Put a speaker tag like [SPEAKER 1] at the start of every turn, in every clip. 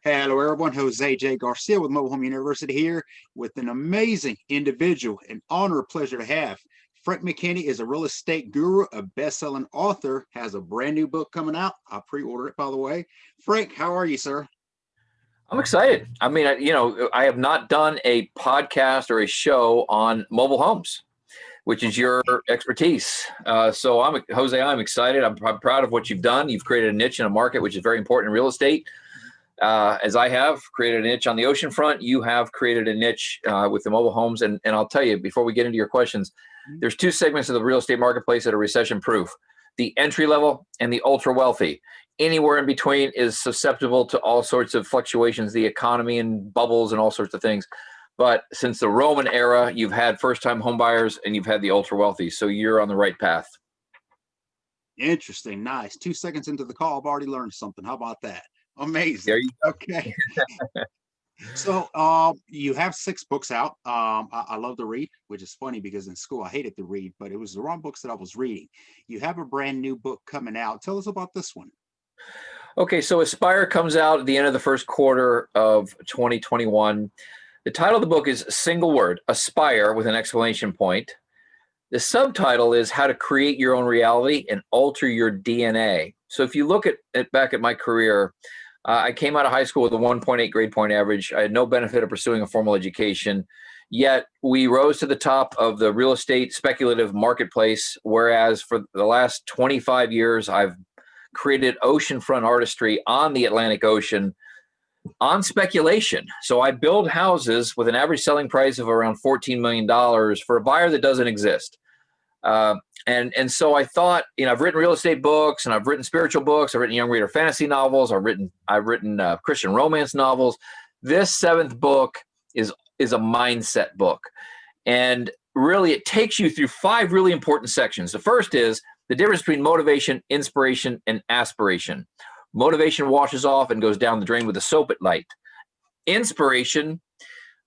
[SPEAKER 1] Hello, everyone. Jose J. Garcia with Mobile Home University here with an amazing individual, an honor, pleasure to have. Frank McKinney is a real estate guru, a best-selling author, has a brand new book coming out. I pre-ordered it, by the way. Frank, how are you, sir?
[SPEAKER 2] I'm excited. I mean, I have not done a podcast or a show on mobile homes, which is your expertise. So Jose, I'm excited. I'm proud of what you've done. You've created a niche in a market, which is very important in real estate. As I have created a niche on the oceanfront, you have created a niche with the mobile homes. And I'll tell you, before we get into your questions, there's two segments of the real estate marketplace that are recession proof: the entry level and the ultra wealthy. Anywhere in between is susceptible to all sorts of fluctuations, the economy and bubbles and all sorts of things. But since the Roman era, you've had first-time home buyers and you've had the ultra wealthy. So you're on the right path.
[SPEAKER 1] Interesting. Nice. 2 seconds into the call, I've already learned something. How about that? Amazing.
[SPEAKER 2] There you go.
[SPEAKER 1] Okay. So you have 6 books out. I love to read, which is funny because in school I hated to read, but it was the wrong books that I was reading. You have a brand new book coming out. Tell us about this one.
[SPEAKER 2] Okay, so Aspire comes out at the end of the first quarter of 2021. The title of the book is single word, Aspire, with an exclamation point. The subtitle is How to Create Your Own Reality and Alter Your DNA. So if you look at back at my career, I came out of high school with a 1.8 grade point average. I had no benefit of pursuing a formal education, yet we rose to the top of the real estate speculative marketplace, whereas for the last 25 years, I've created oceanfront artistry on the Atlantic Ocean on speculation. So I build houses with an average selling price of around $14 million for a buyer that doesn't exist. And so I thought, I've written real estate books and I've written spiritual books. I've written young reader fantasy novels. I've written Christian romance novels. This 7th book is a mindset book. And really it takes you through 5 really important sections. The first is the difference between motivation, inspiration, and aspiration. Motivation washes off and goes down the drain with a soap at night. Inspiration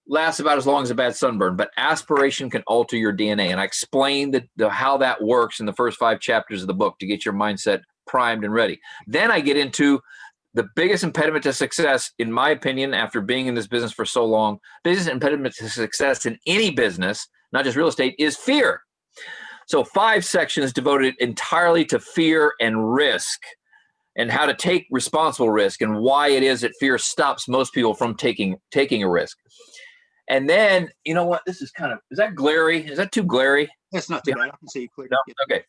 [SPEAKER 2] lasts about as long as a bad sunburn, but aspiration can alter your DNA. And I explain how that works in the first 5 chapters of the book to get your mindset primed and ready. Then I get into the biggest impediment to success, in my opinion, after being in this business for so long. Biggest impediment to success in any business, not just real estate, is fear. So 5 sections devoted entirely to fear and risk, and how to take responsible risk, and why it is that fear stops most people from taking a risk. And then, you know what? This is is that glary? Is that too glary?
[SPEAKER 1] That's not too bad. I can see you clearly.
[SPEAKER 2] No? Okay.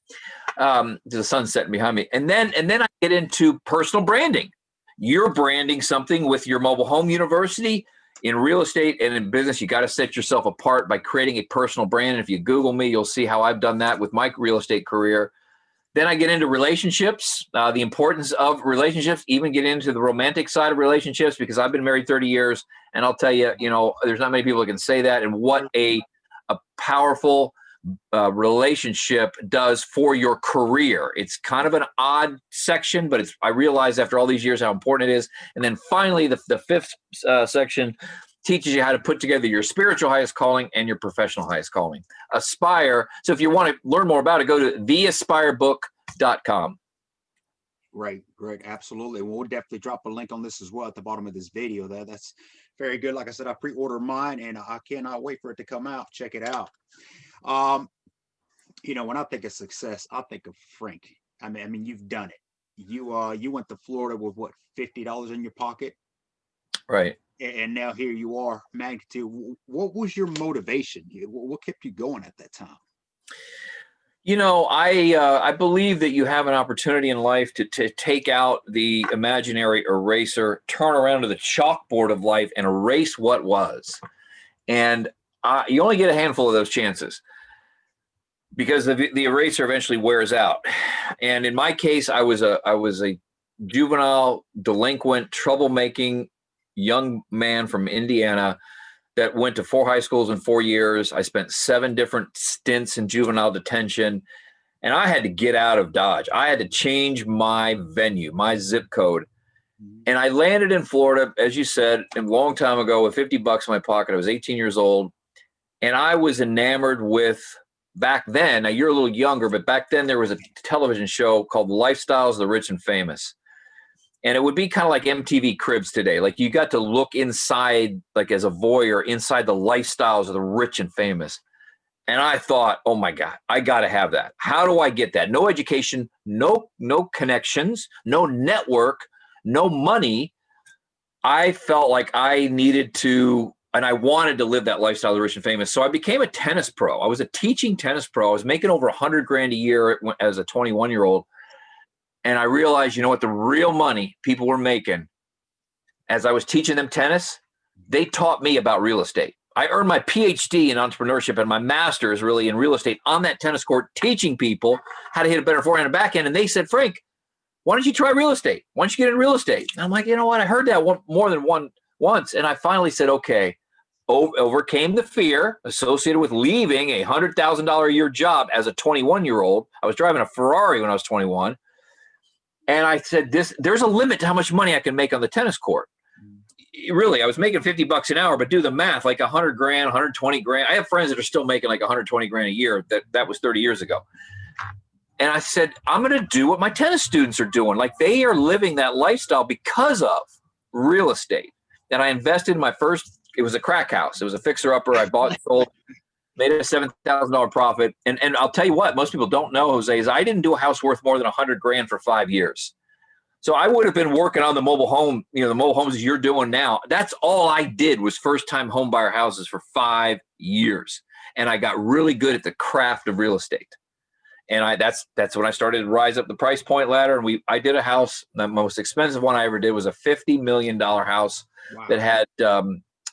[SPEAKER 2] There's a sun setting behind me. And then I get into personal branding. You're branding something with your mobile home university. In real estate and in business, you got to set yourself apart by creating a personal brand. And if you Google me, you'll see how I've done that with my real estate career. Then I get into relationships, the importance of relationships, even get into the romantic side of relationships, because I've been married 30 years. And I'll tell you, there's not many people that can say that. And what a powerful relationship does for your career. It's kind of an odd section, but I realized after all these years how important it is. And then finally, the 5th section teaches you how to put together your spiritual highest calling and your professional highest calling. Aspire. So if you want to learn more about it, go to theaspirebook.com.
[SPEAKER 1] Right, great, absolutely. We'll definitely drop a link on this as well at the bottom of this video. That's very good. Like I said, I pre-ordered mine and I cannot wait for it to come out. Check it out. When I think of success, I think of Frank. I mean, you've done it. You went to Florida with what, $50 in your pocket?
[SPEAKER 2] Right.
[SPEAKER 1] And now here you are, magnitude. What was your motivation? What kept you going at that time?
[SPEAKER 2] I believe that you have an opportunity in life to take out the imaginary eraser, turn around to the chalkboard of life and erase what was. And you only get a handful of those chances because the eraser eventually wears out. And in my case, I was a juvenile, delinquent, troublemaking young man from Indiana that went to 4 high schools in 4 years. I spent 7 different stints in juvenile detention, and I had to get out of Dodge. I had to change my venue, my zip code. And I landed in Florida, as you said, a long time ago with $50 in my pocket. I was 18 years old, and I was enamored with, back then, now you're a little younger, but back then there was a television show called Lifestyles of the Rich and Famous. And it would be kind of like MTV Cribs today. Like you got to look inside, like as a voyeur, inside the lifestyles of the rich and famous. And I thought, oh my God, I got to have that. How do I get that? No education, no connections, no network, no money. I felt like I needed to, and I wanted to live that lifestyle of the rich and famous. So I became a tennis pro. I was a teaching tennis pro. I was making over $100,000 a year as a 21-year-old. And I realized, you know what, the real money people were making as I was teaching them tennis, they taught me about real estate. I earned my PhD in entrepreneurship and my master's really in real estate on that tennis court, teaching people how to hit a better forehand and backhand. And they said, Frank, why don't you try real estate? Why don't you get in real estate? And I'm like, you know what? I heard that more than once. And I finally said, okay, overcame the fear associated with leaving a $100,000 a year job as a 21-year-old. I was driving a Ferrari when I was 21. And I said, there's a limit to how much money I can make on the tennis court. Really, I was making $50 an hour, but do the math, like $100,000, $120,000. I have friends that are still making like $120,000 a year. That was 30 years ago. And I said, I'm going to do what my tennis students are doing. Like they are living that lifestyle because of real estate. And I invested in my first, it was a crack house. It was a fixer-upper. I bought and sold, made a $7,000 profit. And I'll tell you what, most people don't know, Jose, is I didn't do a house worth more than $100,000 for 5 years. So I would have been working on the mobile home, the mobile homes you're doing now. That's all I did was first-time home buyer houses for 5 years. And I got really good at the craft of real estate. And that's when I started to rise up the price point ladder. And I did a house. The most expensive one I ever did was a $50 million house. Wow. That had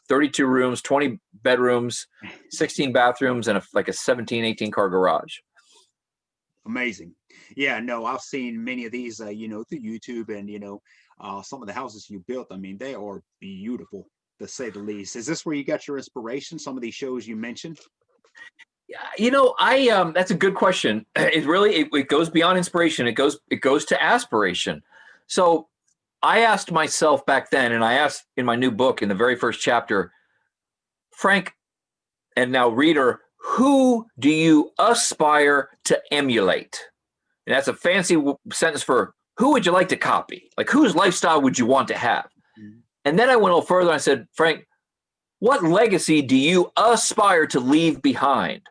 [SPEAKER 2] 32 rooms, 20 bedrooms, 16 bathrooms, and like a 17, 18 car garage.
[SPEAKER 1] Amazing. Yeah, no, I've seen many of these, through YouTube and, some of the houses you built. I mean, they are beautiful, to say the least. Is this where you got your inspiration? Some of these shows you mentioned?
[SPEAKER 2] That's a good question. It goes beyond inspiration. It goes to aspiration. So I asked myself back then, and I asked in my new book in the very first chapter, Frank, and now reader, who do you aspire to emulate? And that's a fancy sentence for who would you like to copy? Like whose lifestyle would you want to have? Mm-hmm. And then I went a little further and I said, Frank, what legacy do you aspire to leave behind?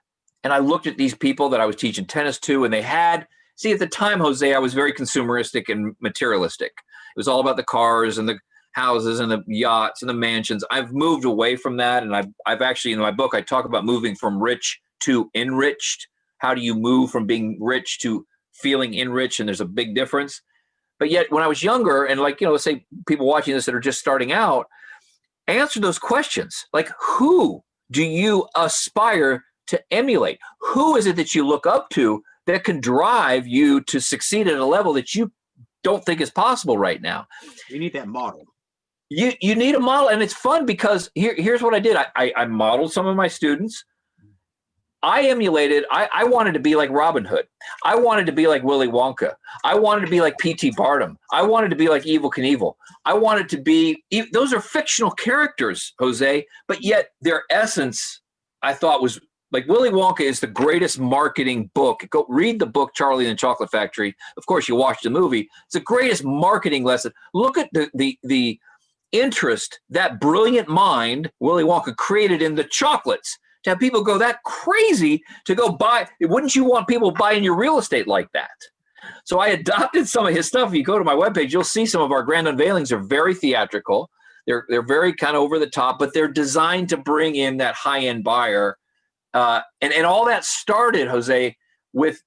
[SPEAKER 2] And I looked at these people that I was teaching tennis to, and they had, at the time, Jose, I was very consumeristic and materialistic. It was all about the cars and the houses and the yachts and the mansions. I've moved away from that. And I've actually, in my book, I talk about moving from rich to enriched. How do you move from being rich to feeling enriched? And there's a big difference. But yet when I was younger, and let's say people watching this that are just starting out, answer those questions. Like, who do you aspire to emulate? Who is it that you look up to that can drive you to succeed at a level that you don't think is possible right now?
[SPEAKER 1] You need that model.
[SPEAKER 2] You need a model, and it's fun because here's what I did. I modeled some of my students. I emulated, I wanted to be like Robin Hood. I wanted to be like Willy Wonka. I wanted to be like P.T. Barnum. I wanted to be like Evel Knievel. I wanted to be, those are fictional characters, Jose, but yet their essence, I thought, was like Willy Wonka is the greatest marketing book. Go read the book, Charlie and the Chocolate Factory. Of course, you watch the movie. It's the greatest marketing lesson. Look at the interest that brilliant mind, Willy Wonka, created in the chocolates. To have people go that crazy to go buy, wouldn't you want people buying your real estate like that? So I adopted some of his stuff. If you go to my webpage, you'll see some of our grand unveilings are very theatrical. They're very kind of over the top, but they're designed to bring in that high-end buyer. And all that started, Jose, with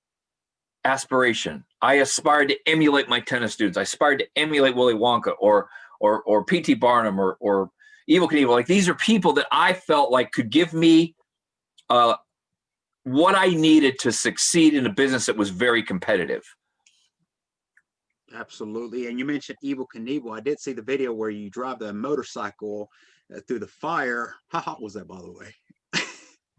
[SPEAKER 2] aspiration. I aspired to emulate my tennis students. I aspired to emulate Willy Wonka or P.T. Barnum or Evel Knievel. Like, these are people that I felt like could give me what I needed to succeed in a business that was very competitive.
[SPEAKER 1] Absolutely. And you mentioned Evel Knievel. I did see the video where you drive the motorcycle through the fire. How hot was that, by the way?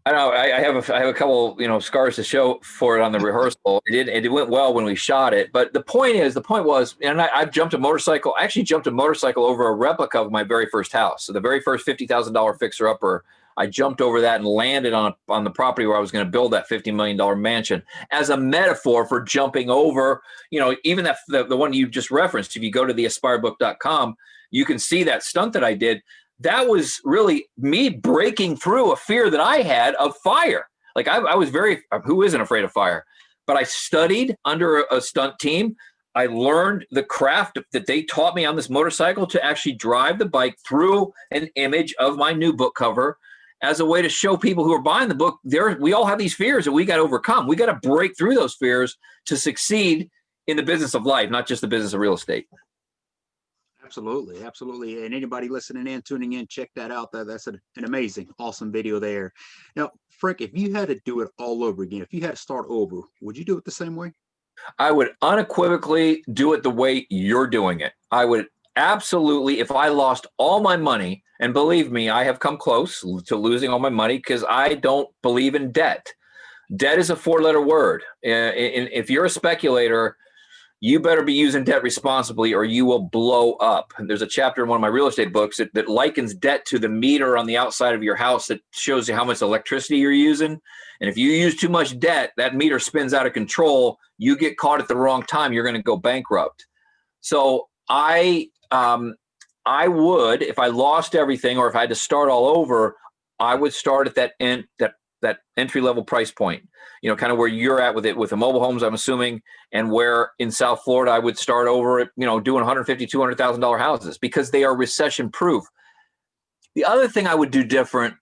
[SPEAKER 2] I know I have a couple, scars to show for it on the rehearsal. It went well when we shot it. But the point was, and I've jumped a motorcycle. I actually jumped a motorcycle over a replica of my very first house. So the very first $50,000 fixer-upper, I jumped over that and landed on the property where I was going to build that $50 million mansion as a metaphor for jumping over, even that the one you just referenced. If you go to the aspirebook.com, you can see that stunt that I did. That was really me breaking through a fear that I had of fire. Like I was who isn't afraid of fire? But I studied under a stunt team. I learned the craft that they taught me on this motorcycle to actually drive the bike through an image of my new book cover as a way to show people who are buying the book, we all have these fears that we got to overcome. We got to break through those fears to succeed in the business of life, not just the business of real estate.
[SPEAKER 1] Absolutely. Absolutely. And anybody listening in, tuning in, check that out. That's an amazing, awesome video there. Now, Frank, if you had to do it all over again, if you had to start over, would you do it the same way?
[SPEAKER 2] I would unequivocally do it the way you're doing it. I would absolutely, if I lost all my money, and believe me, I have come close to losing all my money because I don't believe in debt. Debt is a 4-letter word. If you're a speculator, you better be using debt responsibly or you will blow up. And there's a chapter in one of my real estate books that likens debt to the meter on the outside of your house that shows you how much electricity you're using. And if you use too much debt, that meter spins out of control. You get caught at the wrong time, you're going to go bankrupt. So I would, if I lost everything or if I had to start all over, I would start at that entry-level price point, kind of where you're at with it, with the mobile homes, I'm assuming, and where in South Florida I would start over at, doing $150,000, $200,000 houses because they are recession-proof. The other thing I would do different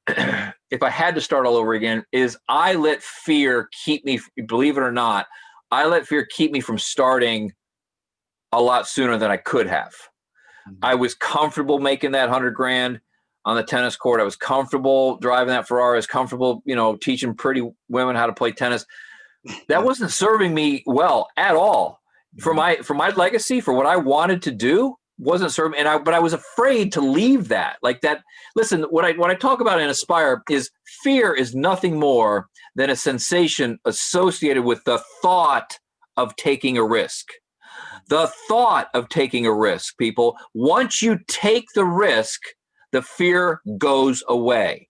[SPEAKER 2] if I had to start all over again is I let fear keep me, believe it or not, I let fear keep me from starting a lot sooner than I could have. I was comfortable making that $100,000 on the tennis court. I was comfortable driving that Ferrari. I was comfortable, teaching pretty women how to play tennis. That wasn't serving me well at all. For my legacy, for what I wanted to do, wasn't serving. But I was afraid to leave that. Like that. Listen, what I talk about in Aspire is fear is nothing more than a sensation associated with the thought of taking a risk. The thought of taking a risk, people. Once you take the risk, the fear goes away.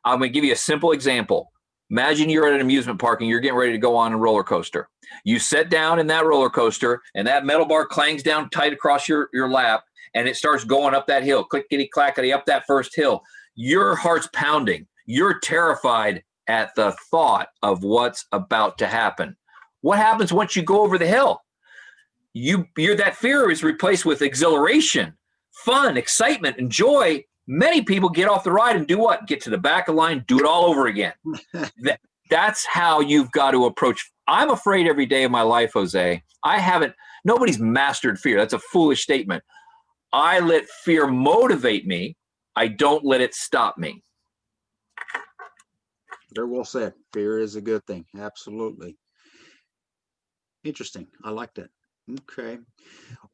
[SPEAKER 2] I'm going to give you a simple example. Imagine you're at an amusement park and you're getting ready to go on a roller coaster. You sit down in that roller coaster and that metal bar clangs down tight across your lap and it starts going up that hill, clickety-clackety up that first hill. Your heart's pounding. You're terrified at the thought of what's about to happen. What happens once you go over the hill? That fear is replaced with exhilaration, fun, excitement, and joy. Many people get off the ride and do what? Get to the back of the line, do it all over again. That's how you've got to approach. I'm afraid every day of my life, Jose. Nobody's mastered fear. That's a foolish statement. I let fear motivate me. I don't let it stop me.
[SPEAKER 1] Very well said. Fear is a good thing. Absolutely. Interesting. I like that. Okay.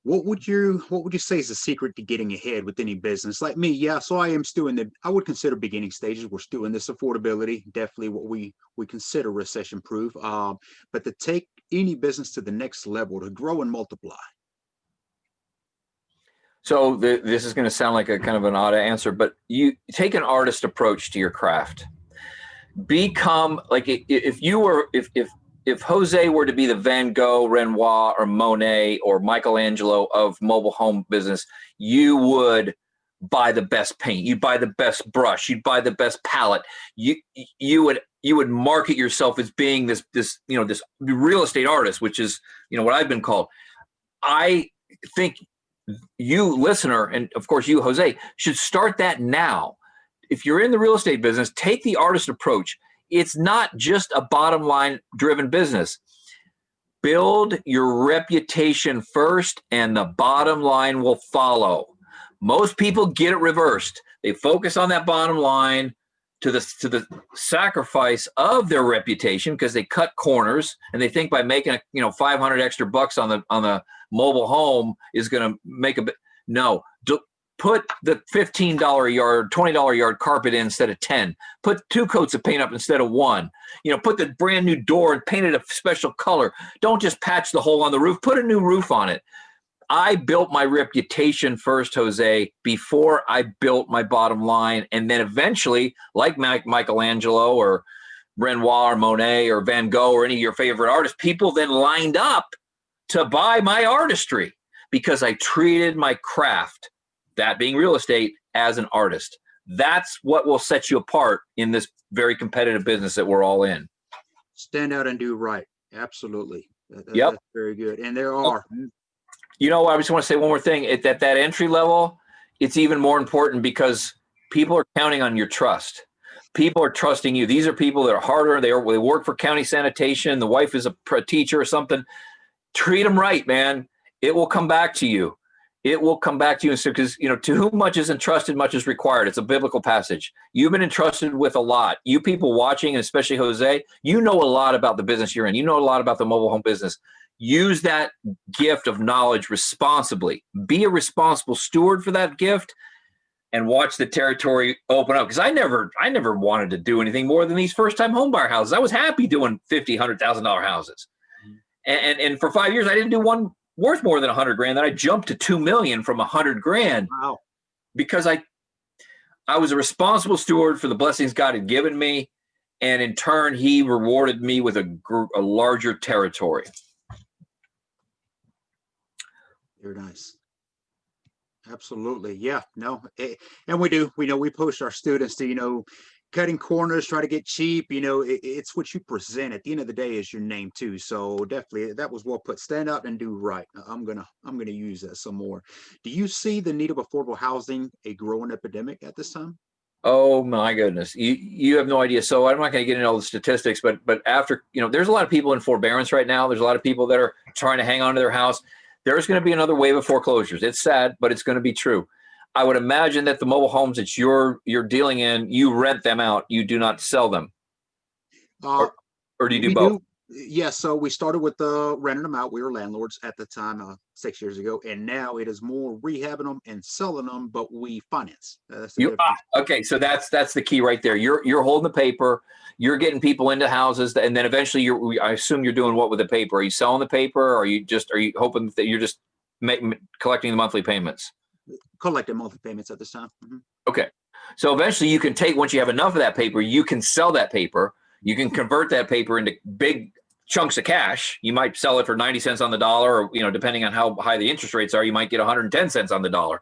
[SPEAKER 1] What would you say is the secret to getting ahead with any business? Like me, yeah. So I am still I would consider beginning stages. We're still in this affordability, definitely what we consider recession proof. But to take any business to the next level, to grow and multiply.
[SPEAKER 2] So this is going to sound like a kind of an odd answer, but you take an artist approach to your craft. Become like if Jose were to be the Van Gogh, Renoir, or Monet, or Michelangelo of mobile home business, you would buy the best paint, you'd buy the best brush, you'd buy the best palette. You would market yourself as being this real estate artist, which is what I've been called. I think you, listener, and of course you, Jose, should start that now. If you're in the real estate business, take the artist approach. It's not just a bottom line driven business. Build your reputation first and the bottom line will follow. Most people get it reversed. They focus on that bottom line to the sacrifice of their reputation because they cut corners and they think by making 500 extra bucks on the mobile home is going to make a bit. No, put the $15 a yard, $20 a yard carpet in instead of 10. Put 2 coats of paint up instead of 1. Put the brand new door and paint it a special color. Don't just patch the hole on the roof. Put a new roof on it. I built my reputation first, Jose, before I built my bottom line. And then eventually, like Michelangelo or Renoir or Monet or Van Gogh or any of your favorite artists, people then lined up to buy my artistry because I treated my craft, that being real estate, as an artist. That's what will set you apart in this very competitive business that we're all in.
[SPEAKER 1] Stand out and do right. Absolutely.
[SPEAKER 2] Yep.
[SPEAKER 1] That's very good. And there are.
[SPEAKER 2] You know, I just want to say one more thing. At that entry level, it's even more important because people are counting on your trust. People are trusting you. These are people that are harder. They work for county sanitation. The wife is a teacher or something. Treat them right, man. It will come back to you. It will come back to you. Because, you know, to whom much is entrusted, much is required. It's a biblical passage. You've been entrusted with a lot. You people watching, and especially Jose, you know a lot about the business you're in. You know a lot about the mobile home business. Use that gift of knowledge responsibly. Be a responsible steward for that gift and watch the territory open up. Because I never wanted to do anything more than these first-time homebuyer houses. I was happy doing $50,000, $100,000 houses. And for 5 years, I didn't do one worth more than $100,000. Then I jumped to $2 million from $100,000. Wow. Because I was a responsible steward for the blessings God had given me. And in turn, he rewarded me with a larger territory.
[SPEAKER 1] Very nice. Absolutely. Yeah. No. And we push our students to, cutting corners, try to get cheap. It's what you present at the end of the day is your name too. So definitely that was well put. Stand up and do right. I'm going to use that some more. Do you see the need of affordable housing a growing epidemic at this time?
[SPEAKER 2] Oh my goodness. You have no idea. So I'm not going to get into all the statistics, but after, there's a lot of people in forbearance right now. There's a lot of people that are trying to hang on to their house. There's going to be another wave of foreclosures. It's sad, but it's going to be true. I would imagine that the mobile homes that you're dealing in, you rent them out. You do not sell them. Or do you do both?
[SPEAKER 1] Yeah, so we started with renting them out. We were landlords at the time, 6 years ago, and now it is more rehabbing them and selling them, but we finance.
[SPEAKER 2] Okay, so that's the key right there. You're holding the paper. You're getting people into houses, and then eventually I assume you're doing what with the paper? Are you selling the paper, or are you hoping that you're just collecting the monthly payments?
[SPEAKER 1] Collecting monthly payments at this time. Mm-hmm.
[SPEAKER 2] Okay, so eventually you can once you have enough of that paper, you can sell that paper. You can convert that paper into big chunks of cash. You might sell it for 90 cents on the dollar, or depending on how high the interest rates are, you might get 110 cents on the dollar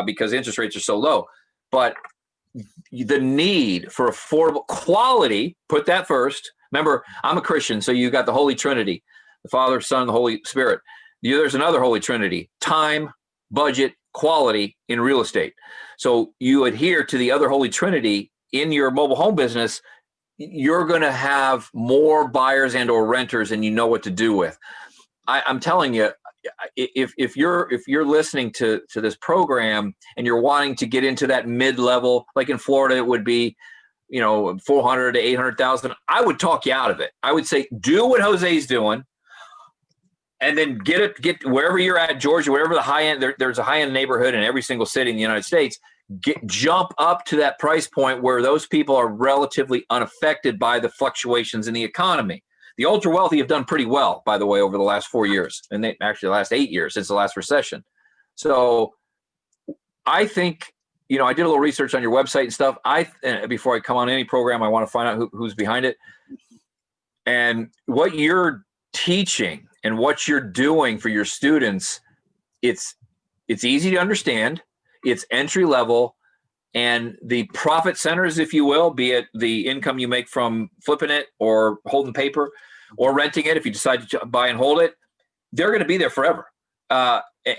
[SPEAKER 2] because interest rates are so low. But the need for affordable quality, put that first. Remember, I'm a Christian, so you got the Holy Trinity, the Father, Son, the Holy Spirit. There's another Holy Trinity: time, budget, quality in real estate. So you adhere to the other Holy Trinity in your mobile home business. You're going to have more buyers and or renters, and you know what to do with. I'm telling you, if you're listening to this program and you're wanting to get into that mid-level, like in Florida, it would be, 400 to 800,000. I would talk you out of it. I would say, do what Jose's doing, and then get wherever you're at, Georgia, wherever the high end. There's a high end neighborhood in every single city in the United States. Jump up to that price point where those people are relatively unaffected by the fluctuations in the economy. The ultra wealthy have done pretty well, by the way, over the last 4 years, and actually the last 8 years since the last recession. So I think, I did a little research on your website and stuff. Before I come on any program, I want to find out who's behind it. And what you're teaching and what you're doing for your students, it's easy to understand. It's entry level, and the profit centers, if you will, be it the income you make from flipping it or holding paper or renting it, if you decide to buy and hold it, they're going to be there forever.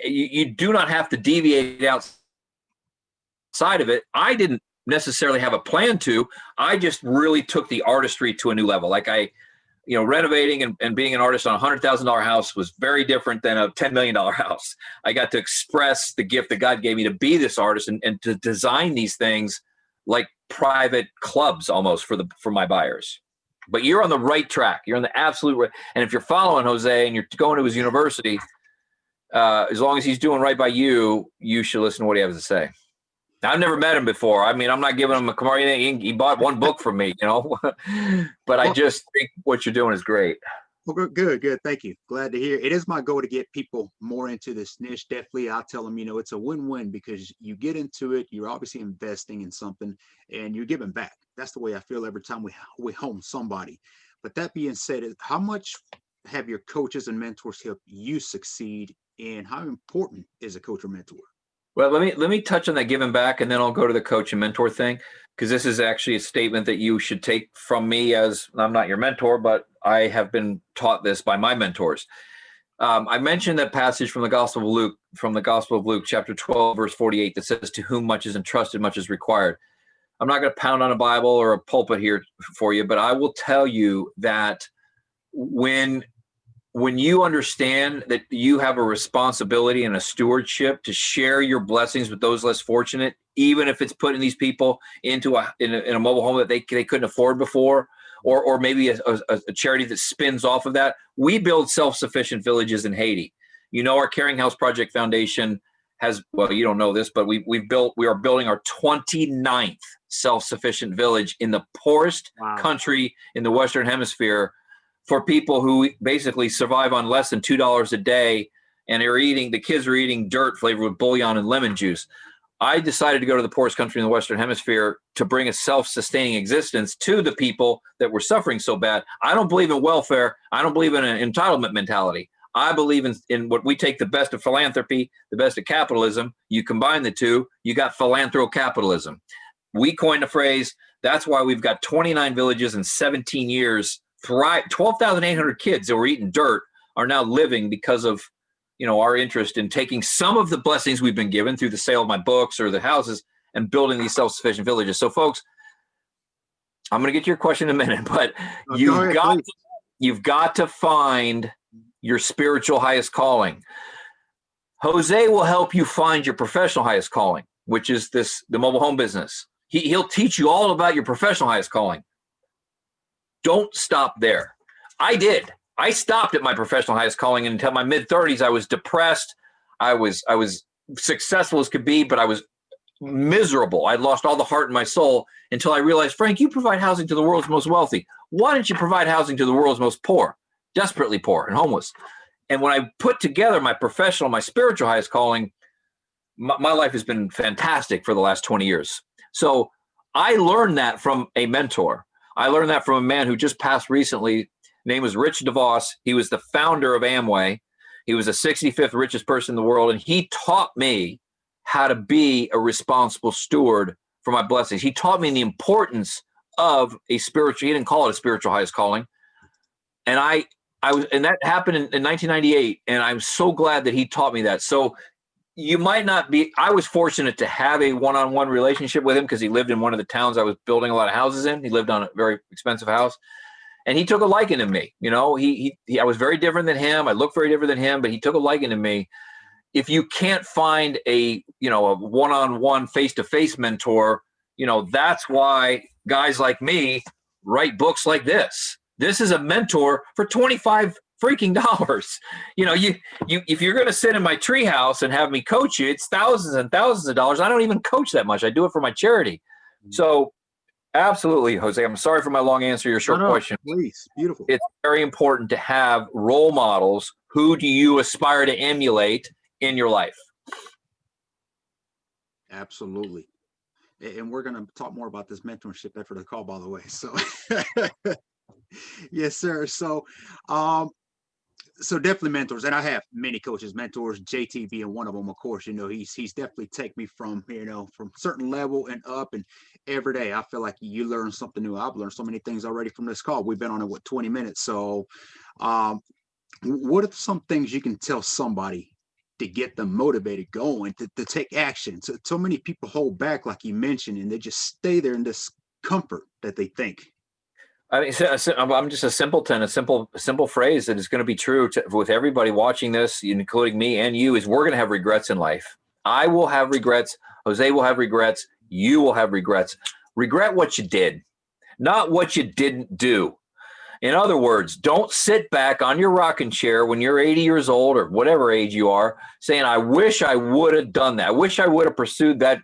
[SPEAKER 2] You do not have to deviate outside of it. I didn't necessarily have a plan to. I just really took the artistry to a new level. Like renovating and being an artist on a $100,000 house was very different than a $10 million house. I got to express the gift that God gave me to be this artist and to design these things like private clubs almost for my buyers. But you're on the right track. You're on the absolute right. And if you're following Jose and you're going to his university, as long as he's doing right by you, you should listen to what he has to say. I've never met him before. I mean, I'm not giving him a commercial. He bought one book from me, but I just think what you're doing is great.
[SPEAKER 1] Well, good. Thank you. Glad to hear. It is my goal to get people more into this niche. Definitely, I'll tell them, it's a win-win because you get into it, you're obviously investing in something, and you're giving back. That's the way I feel every time we home somebody. But that being said, how much have your coaches and mentors helped you succeed, and how important is a coach or mentor?
[SPEAKER 2] Well, let me touch on that giving back, and then I'll go to the coach and mentor thing, because this is actually a statement that you should take from me, as I'm not your mentor, but I have been taught this by my mentors. I mentioned that passage from the Gospel of Luke, chapter 12, verse 48, that says, "To whom much is entrusted, much is required." I'm not going to pound on a Bible or a pulpit here for you, but I will tell you that when you understand that you have a responsibility and a stewardship to share your blessings with those less fortunate, even if it's putting these people into in a mobile home that they couldn't afford before, or maybe a charity that spins off of that. We build self-sufficient villages in Haiti. Our Caring House Project Foundation has, well, you don't know this, but we are building our 29th self-sufficient village in the poorest country in the Western Hemisphere, for people who basically survive on less than $2 a day, and the kids are eating dirt flavored with bouillon and lemon juice. I decided to go to the poorest country in the Western Hemisphere to bring a self-sustaining existence to the people that were suffering so bad. I don't believe in welfare. I don't believe in an entitlement mentality. I believe in what we take the best of philanthropy, the best of capitalism. You combine the two, you got Philanthro-Capitalism. We coined the phrase. That's why we've got 29 villages in 17 years. 12,800 kids that were eating dirt are now living because of, our interest in taking some of the blessings we've been given through the sale of my books or the houses and building these self-sufficient villages. So, folks, I'm going to get to your question in a minute, but you've got to find your spiritual highest calling. Jose will help you find your professional highest calling, which is the mobile home business. He'll teach you all about your professional highest calling. Don't stop there. I did. I stopped at my professional highest calling until my mid-30s. I was depressed. I was successful as could be, but I was miserable. I'd lost all the heart in my soul until I realized, Frank, you provide housing to the world's most wealthy. Why don't you provide housing to the world's most poor, desperately poor and homeless? And when I put together my professional, my spiritual highest calling, my life has been fantastic for the last 20 years. So I learned that from a mentor. I learned that from a man who just passed recently. His name was Rich DeVos. He was the founder of Amway. He was the 65th richest person in the world, and he taught me how to be a responsible steward for my blessings. He taught me the importance of a spiritual. He didn't call it a spiritual highest calling, and and that happened in 1998. And I'm so glad that he taught me that. So you might not be. I was fortunate to have a one-on-one relationship with him because he lived in one of the towns I was building a lot of houses in. He lived on a very expensive house. And he took a liking to me. I was very different than him. I looked very different than him, but he took a liking to me. If you can't find a one-on-one, face-to-face mentor, that's why guys like me write books like this. This is a mentor for $25 freaking dollars. If you're going to sit in my treehouse and have me coach you, it's thousands and thousands of dollars. I don't even coach that much. I do it for my charity. So absolutely, Jose. I'm sorry for my long answer to your short question.
[SPEAKER 1] Please, beautiful.
[SPEAKER 2] It's very important to have role models. Who do you aspire to emulate in your life?
[SPEAKER 1] Absolutely. And we're going to talk more about this mentorship after the call, by the way. So, yes, sir. So definitely mentors, and I have many coaches, mentors, JT being one of them. Of course, he's definitely taken me from certain level and up, and every day I feel like you learn something new. I've learned so many things already from this call. We've been on it 20 minutes. So what are some things you can tell somebody to get them motivated, going to take action? So many people hold back, like you mentioned, and they just stay there in this comfort that they think.
[SPEAKER 2] I mean, I'm just a simpleton. A simple phrase that is going to be true with everybody watching this, including me and you, is we're going to have regrets in life. I will have regrets. Jose will have regrets. You will have regrets. Regret what you did, not what you didn't do. In other words, don't sit back on your rocking chair when you're 80 years old or whatever age you are saying, I wish I would have done that. I wish I would have pursued that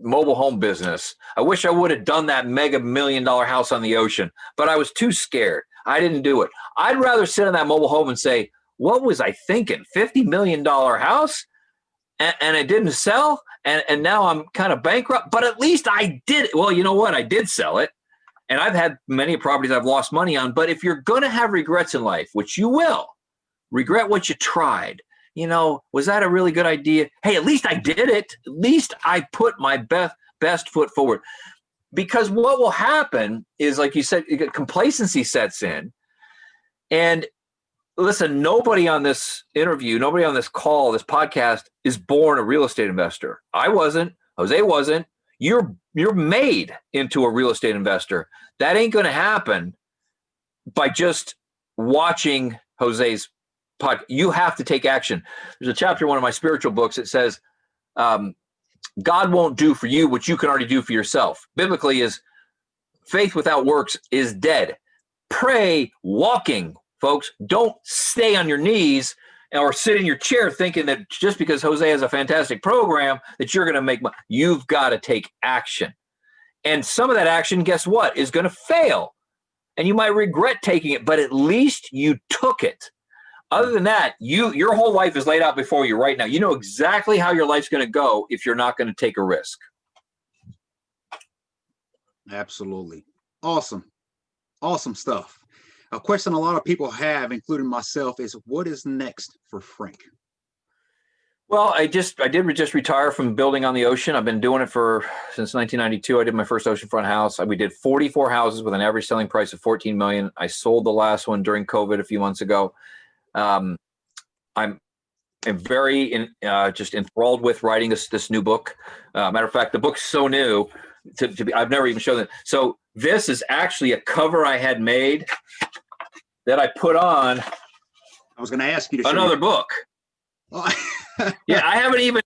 [SPEAKER 2] mobile home business. I wish I would have done that mega $1 million house on the ocean, but I was too scared. I didn't do it. I'd rather sit in that mobile home and say, what was I thinking? $50 million house? And it didn't sell? And now I'm kind of bankrupt, but at least I did. Well, you know what? I did sell it. And I've had many properties I've lost money on. But if you're going to have regrets in life, which you will, regret what you tried. Was that a really good idea? Hey, at least I did it. At least I put my best foot forward. Because what will happen is, like you said, complacency sets in. And listen, nobody on this interview, nobody on this call, this podcast is born a real estate investor. I wasn't. Jose wasn't. You're made into a real estate investor. That ain't going to happen by just watching Jose's podcast. You have to take action. There's a chapter in one of my spiritual books that says, God won't do for you what you can already do for yourself. Biblically is faith without works is dead. Pray walking, folks. Don't stay on your knees or sit in your chair thinking that just because Jose has a fantastic program that you're going to make money. You've got to take action. And some of that action, guess what, is going to fail. And you might regret taking it, but at least you took it. Other than that, your whole life is laid out before you right now. You know exactly how your life's going to go if you're not going to take a risk.
[SPEAKER 1] Absolutely. Awesome. Awesome stuff. A question a lot of people have, including myself, is what is next for Frank?
[SPEAKER 2] Well, I did just retire from building on the ocean. I've been doing it since 1992. I did my first oceanfront house. We did 44 houses with an average selling price of $14 million. I sold the last one during COVID a few months ago. I'm very just enthralled with writing this new book. Matter of fact, the book's so new to be, I've never even shown it. So this is actually a cover I had made that I put on.
[SPEAKER 1] I was going to ask you to show
[SPEAKER 2] another book. Yeah, I haven't even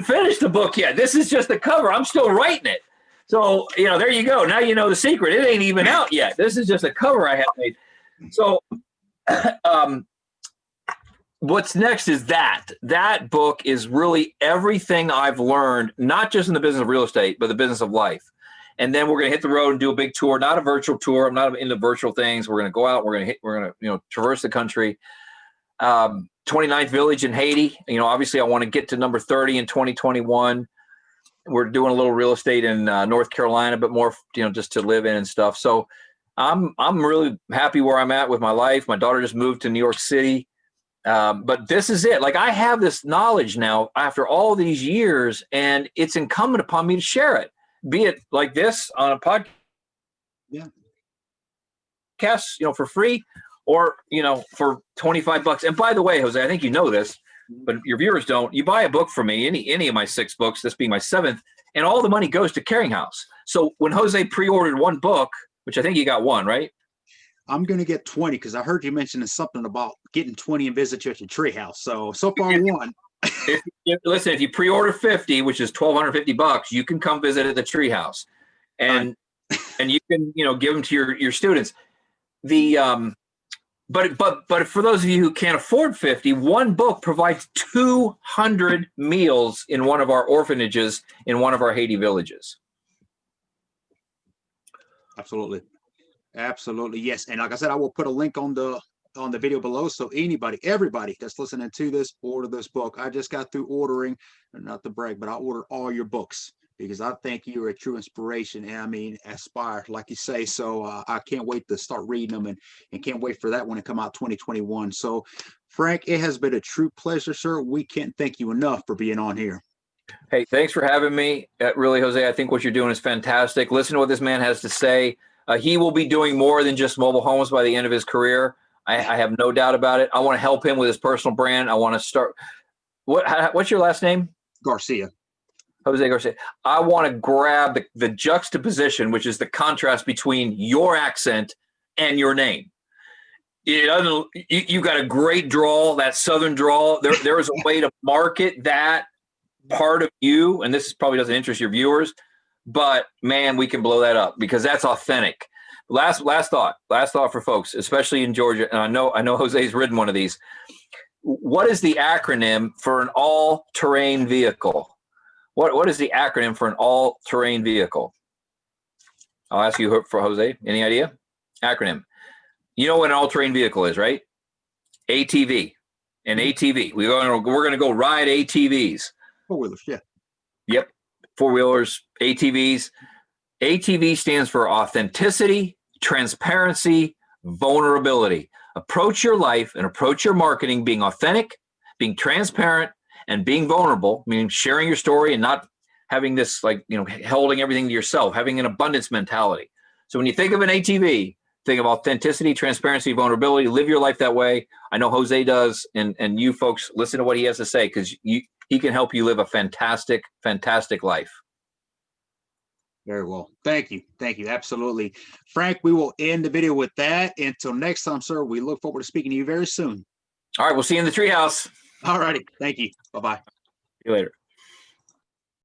[SPEAKER 2] finished the book yet. This is just the cover. I'm still writing it. So, there you go. Now you know the secret. It ain't even out yet. This is just a cover I have made. So what's next is that book is really everything I've learned, not just in the business of real estate, but the business of life. And then we're going to hit the road and do a big tour, not a virtual tour. I'm not into virtual things. We're going to go out. We're going to traverse the country. 29th Village in Haiti. Obviously I want to get to number 30 in 2021. We're doing a little real estate in North Carolina, but more, just to live in and stuff. So I'm really happy where I'm at with my life. My daughter just moved to New York City. But this is it. Like, I have this knowledge now after all these years, and it's incumbent upon me to share it, be it like this on a podcast, for free, or, for $25. And by the way, Jose, I think you know this, but your viewers don't. You buy a book from me, any of my 6 books, this being my 7th, and all the money goes to Caring House. So when Jose pre-ordered one book, which I think you got one, right?
[SPEAKER 1] I'm going to get 20 because I heard you mentioning something about getting 20 and visit you at your treehouse. So far, one.
[SPEAKER 2] Listen, if you pre-order 50, which is $1,250, you can come visit at the treehouse, and you can give them to your students. But for those of you who can't afford 50, one book provides 200 meals in one of our orphanages in one of our Haiti villages.
[SPEAKER 1] Absolutely. Yes. And like I said, I will put a link on the video below. So everybody that's listening to this, order this book. I just got through ordering, not to brag, but I ordered all your books because I think you're a true inspiration. And I mean, aspire, like you say. So I can't wait to start reading them and can't wait for that one to come out 2021. So Frank, it has been a true pleasure, sir. We can't thank you enough for being on here.
[SPEAKER 2] Hey, thanks for having me. Really, Jose, I think what you're doing is fantastic. Listen to what this man has to say. He will be doing more than just mobile homes by the end of his career. I have no doubt about it. I want to help him with his personal brand. I want to start. What's your last name?
[SPEAKER 1] Garcia.
[SPEAKER 2] Jose Garcia. I want to grab the juxtaposition, which is the contrast between your accent and your name. You got a great drawl, that Southern drawl. There is a way to market that part of you, and this probably doesn't interest your viewers, but man, we can blow that up because that's authentic. Last thought for folks, especially in Georgia, and I know Jose's ridden one of these. What is the acronym for an all-terrain vehicle? What is the acronym for an all-terrain vehicle? I'll ask you for Jose. Any idea? Acronym. You know what an all-terrain vehicle is, right? ATV. An ATV. We're going to go ride ATVs.
[SPEAKER 1] Four-wheelers, yeah.
[SPEAKER 2] Yep. Four-wheelers, ATVs. ATV stands for authenticity, transparency, vulnerability. Approach your life and approach your marketing being authentic, being transparent, and being vulnerable, meaning sharing your story and not having this, like, holding everything to yourself, having an abundance mentality. So when you think of an ATV, think of authenticity, transparency, vulnerability. Live your life that way. I know Jose does, and you folks listen to what he has to say, because he can help you live a fantastic, fantastic life.
[SPEAKER 1] Very well. Thank you. Thank you. Absolutely. Frank, we will end the video with that. Until next time, sir, we look forward to speaking to you very soon.
[SPEAKER 2] All right. We'll see you in the treehouse.
[SPEAKER 1] All righty. Thank you. Bye-bye.
[SPEAKER 2] See you later.